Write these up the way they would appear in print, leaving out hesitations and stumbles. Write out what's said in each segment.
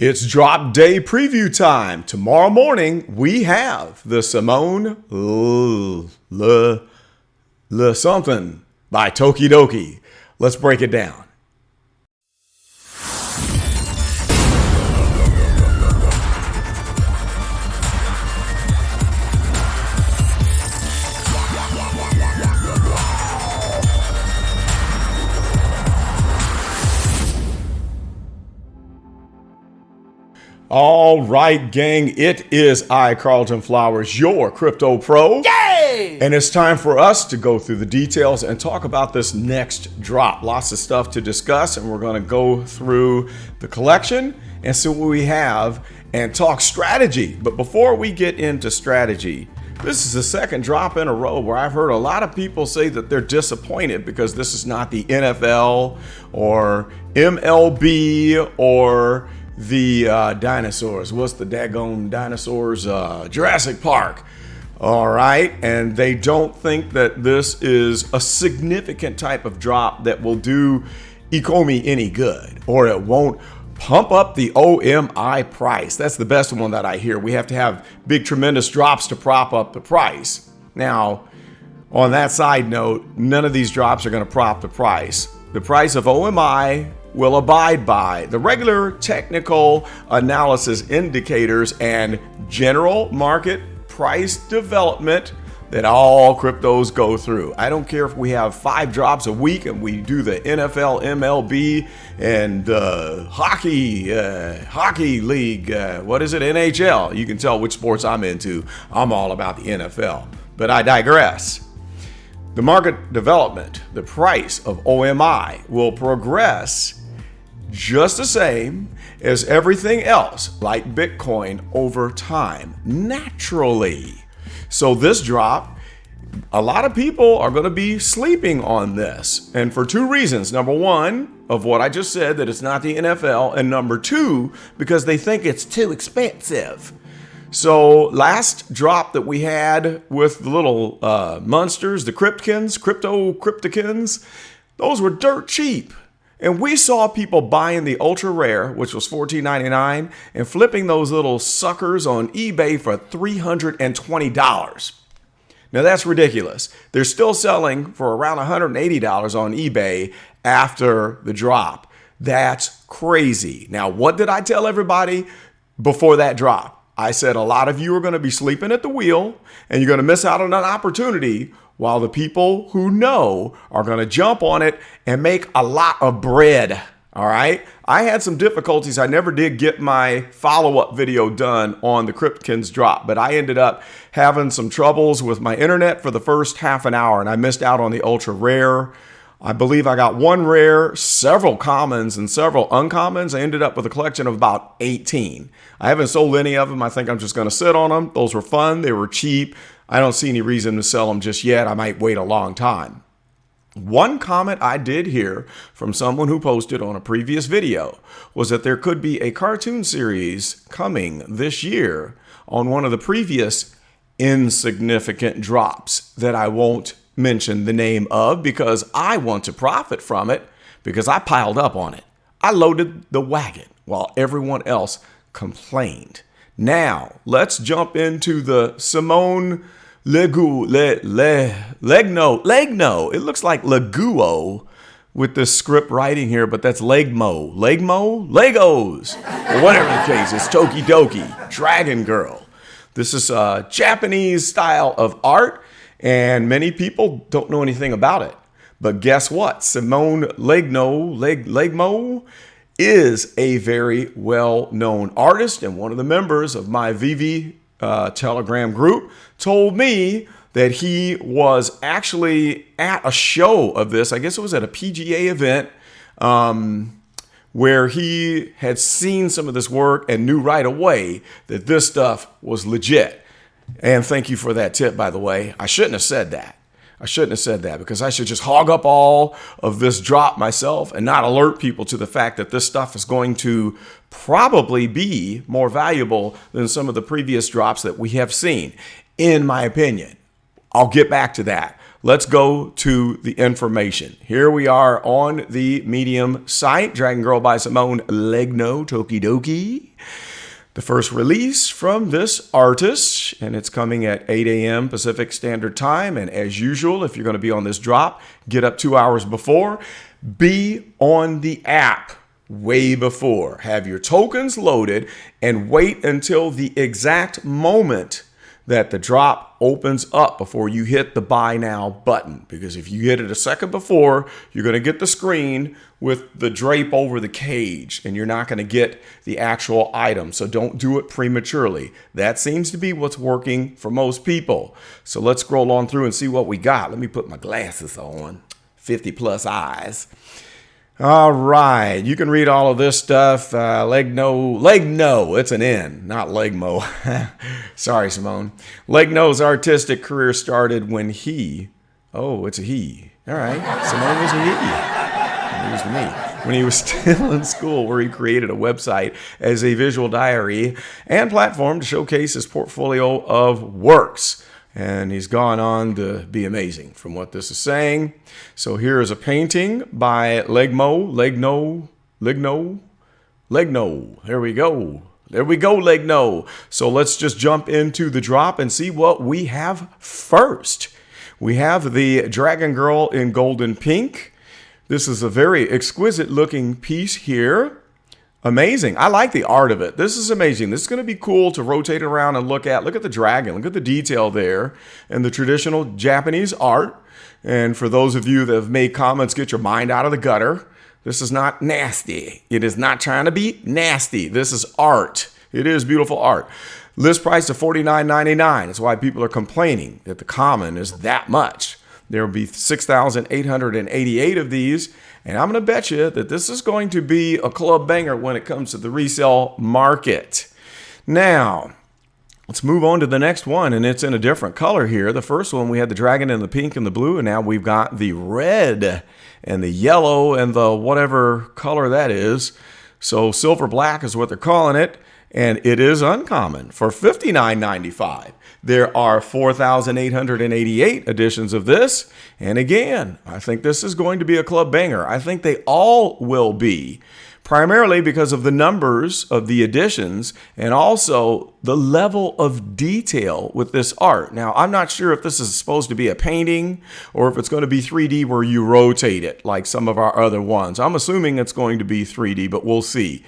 It's drop day preview time. Tomorrow morning, we have the Simone something by TokiDoki. Let's break it down. All right, gang, it is I, Carlton Flowers, your crypto pro. Yay! And it's time for us to go through the details and talk about this next drop. Lots of stuff to discuss, and we're going to go through the collection and see what we have and talk strategy. But before we get into strategy, this is the second drop in a row where I've heard a lot of people say that they're disappointed because this is not the NFL or MLB or the dinosaurs. What's the daggone dinosaurs? Jurassic Park. All right. And they don't think that this is a significant type of drop that will do Ecomi any good, or it won't pump up the OMI price. That's the best one that I hear. We have to have big, tremendous drops to prop up the price. Now, on that side note, none of these drops are going to prop the price. The price of OMI will abide by the regular technical analysis indicators and general market price development that all cryptos go through. I don't care if we have 5 drops a week and we do the NFL, MLB, and hockey league. What is it? NHL. You can tell which sports I'm into. I'm all about the NFL, but I digress. The market development, the price of OMI will progress just the same as everything else, like Bitcoin, over time, naturally. So this drop, a lot of people are going to be sleeping on this, and for 2 reasons. Number 1, of what I just said, that it's not the NFL, and number 2, because they think it's too expensive. So last drop that we had with the little monsters, the cryptokins, those were dirt cheap. And we saw people buying the ultra rare, which was $14.99, and flipping those little suckers on eBay for $320. Now that's ridiculous. They're still selling for around $180 on eBay after the drop. That's crazy. Now, what did I tell everybody before that drop? I said a lot of you are going to be sleeping at the wheel and you're going to miss out on an opportunity, while the people who know are going to jump on it and make a lot of bread. All right. I had some difficulties. I never did get my follow-up video done on the Cryptkins drop, but I ended up having some troubles with my internet for the first half an hour, and I missed out on the ultra rare. I believe I got 1 rare, several commons, and several uncommons. I ended up with a collection of about 18. I haven't sold any of them. I think I'm just going to sit on them. Those were fun. They were cheap. I don't see any reason to sell them just yet. I might wait a long time. One comment I did hear from someone who posted on a previous video was that there could be a cartoon series coming this year on one of the previous insignificant drops that I won't mention the name of because I want to profit from it, because I piled up on it. I loaded the wagon while everyone else complained. Now, let's jump into the Simone Legno. It looks like Leguo with the script writing here, but that's Legmo. Legos. Or whatever the case, it's TokiDoki, Dragongirl. This is a Japanese style of art, and many people don't know anything about it. But guess what? Simone Legmo is a very well-known artist, and one of the members of my VeVe Telegram group told me that he was actually at a show of this. I guess it was at a PGA event where he had seen some of this work and knew right away that this stuff was legit. And thank you for that tip, by the way. I shouldn't have said that. Because I should just hog up all of this drop myself and not alert people to the fact that this stuff is going to probably be more valuable than some of the previous drops that we have seen, in my opinion. I'll get back to that. let's go to the information. Here we are on the Medium site, Dragongirl by Simone Legno TokiDoki. The first release from this artist, and it's coming at 8 a.m. Pacific Standard Time. And as usual, if you're going to be on this drop, get up 2 hours before. Be on the app way before. Have your tokens loaded and wait until the exact moment that the drop opens up before you hit the buy now button. Because if you hit it a second before, you're going to get the screen with the drape over the cage and you're not going to get the actual item. So don't do it prematurely. That seems to be what's working for most people. So let's scroll on through and see what we got. Let me put my glasses on. 50 plus eyes. All right, you can read all of this stuff. Legno, it's an N, not Legmo. Sorry, Simone. Legno's artistic career started when it's a he. All right, Simone was a he. It was me. When he was still in school, where he created a website as a visual diary and platform to showcase his portfolio of works. And he's gone on to be amazing from what this is saying. So here is a painting by Legno. There we go. There we go, Legno. So let's just jump into the drop and see what we have first. We have the Dragongirl in golden pink. This is a very exquisite looking piece here. Amazing. I like the art of it. This is amazing. This is going to be cool to rotate around and look at. Look at the dragon. Look at the detail there and the traditional Japanese art. And for those of you that have made comments, get your mind out of the gutter. This is not nasty. It is not trying to be nasty. This is art. It is beautiful art. List price of $49.99. That's why people are complaining that the common is that much. There will be 6,888 of these. And I'm going to bet you that this is going to be a club banger when it comes to the resale market. Now, let's move on to the next one, and it's in a different color here. The first one, we had the dragon in the pink and the blue, and now we've got the red and the yellow and the whatever color that is. So silver black is what they're calling it, and it is uncommon for $59.95. There are 4,888 editions of this. And again, I think this is going to be a club banger. I think they all will be, primarily because of the numbers of the editions and also the level of detail with this art. Now, I'm not sure if this is supposed to be a painting or if it's going to be 3D where you rotate it like some of our other ones. I'm assuming it's going to be 3D, but we'll see.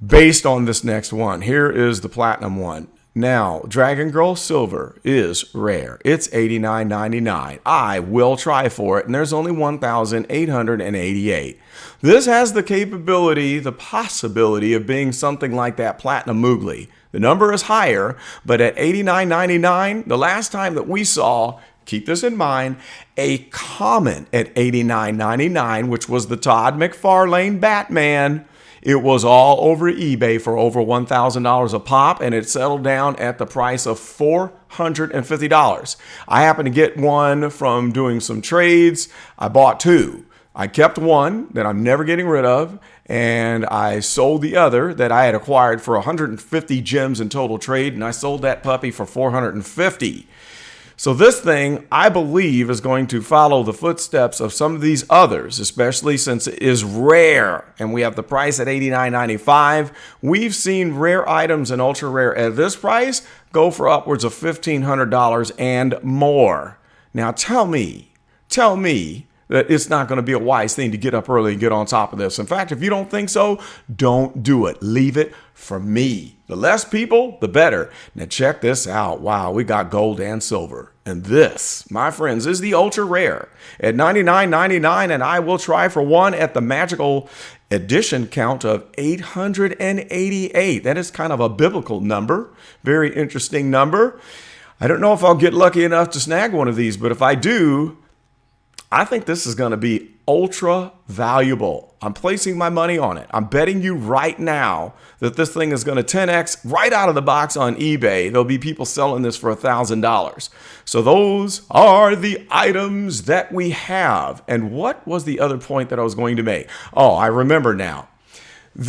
Based on this next one, here is the platinum one. Now, Dragongirl Silver is rare. It's $89.99. I will try for it, and there's only 1,888. This has the capability, the possibility of being something like that Platinum Moogly. The number is higher, but at $89.99, the last time that we saw, keep this in mind, a common at $89.99, which was the Todd McFarlane Batman. It was all over eBay for over $1,000 a pop, and it settled down at the price of $450. I happened to get one from doing some trades. I bought two. I kept one that I'm never getting rid of, and I sold the other that I had acquired for 150 gems in total trade, and I sold that puppy for 450. So this thing, I believe, is going to follow the footsteps of some of these others, especially since it is rare. And we have the price at $89.95. We've seen rare items and ultra rare at this price go for upwards of $1,500 and more. Now tell me that it's not going to be a wise thing to get up early and get on top of this. In fact, if you don't think so, don't do it. Leave it for me. The less people, the better. Now check this out. Wow, we got gold and silver. And this, my friends, is the ultra rare at $99.99, and I will try for one at the magical edition count of 888. That is kind of a biblical number. Very interesting number. I don't know if I'll get lucky enough to snag one of these, but if I do, I think this is going to be ultra valuable. I'm placing my money on it. I'm betting you right now that this thing is going to 10x right out of the box on eBay. There'll be people selling this for $1,000. So those are the items that we have. And what was the other point that I was going to make? Oh, I remember now. Not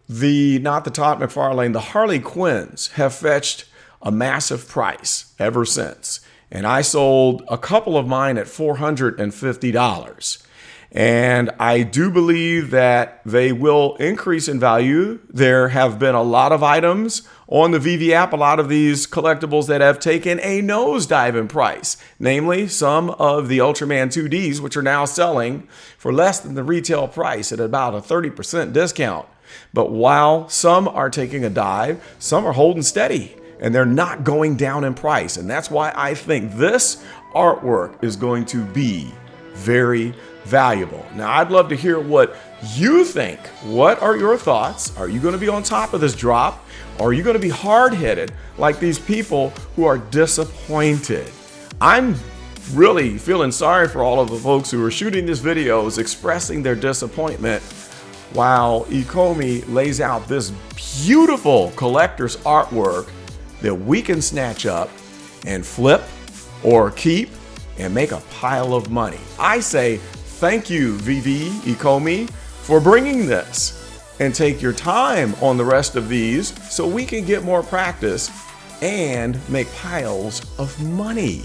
the Todd McFarlane, the Harley Quinns have fetched a massive price ever since. and I sold a couple of mine at $450. And I do believe that they will increase in value. There have been a lot of items on the VeVe app, a lot of these collectibles that have taken a nosedive in price, namely some of the Ultraman 2Ds, which are now selling for less than the retail price at about a 30% discount. But while some are taking a dive, some are holding steady and they're not going down in price. And that's why I think this artwork is going to be very valuable. Now, I'd love to hear what you think. What are your thoughts? Are you going to be on top of this drop? Or are you going to be hard-headed like these people who are disappointed? I'm really feeling sorry for all of the folks who are shooting these videos expressing their disappointment while Ecomi lays out this beautiful collector's artwork that we can snatch up and flip or keep and make a pile of money. I say thank you, VeVe Ecomi, for bringing this, and take your time on the rest of these so we can get more practice and make piles of money.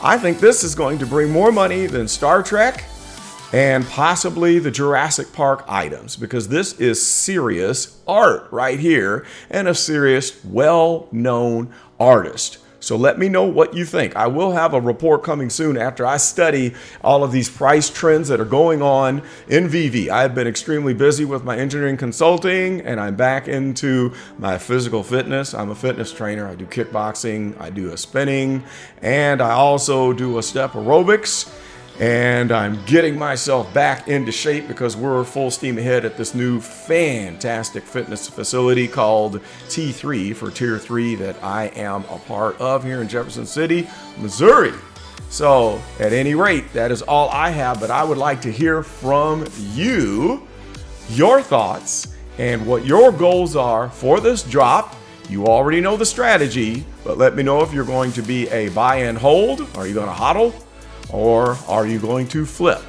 I think this is going to bring more money than Star Trek and possibly the Jurassic Park items, because this is serious art right here and a serious, well-known artist. So let me know what you think. I will have a report coming soon after I study all of these price trends that are going on in VeVe. I've been extremely busy with my engineering consulting, and I'm back into my physical fitness. I'm a fitness trainer. I do kickboxing, I do a spinning, and I also do a step aerobics. And I'm getting myself back into shape because we're full steam ahead at this new fantastic fitness facility called T3 for Tier 3 that I am a part of here in Jefferson City, Missouri. So at any rate, that is all I have, but I would like to hear from you, your thoughts, and what your goals are for this drop. You already know the strategy, but let me know if you're going to be a buy and hold. Are you going to hodl? Or are you going to flip?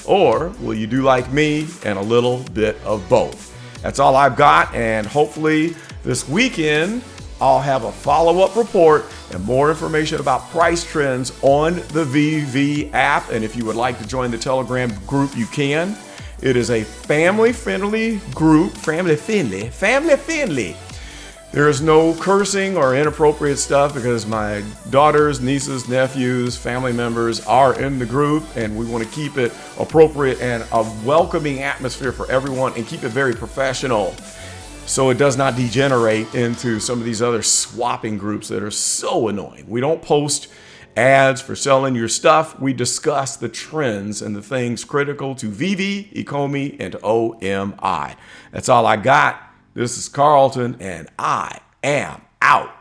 Or will you do like me and a little bit of both? That's all I've got, and hopefully this weekend I'll have a follow-up report and more information about price trends on the VeVe app. And if you would like to join the Telegram group, you can. It is a family-friendly group, family-friendly. There is no cursing or inappropriate stuff because my daughters, nieces, nephews, family members are in the group, and we want to keep it appropriate and a welcoming atmosphere for everyone and keep it very professional so it does not degenerate into some of these other swapping groups that are so annoying. We don't post ads for selling your stuff. We discuss the trends and the things critical to VeVe, Ecomi, and OMI. That's all I got. This is Carlton, and I am out.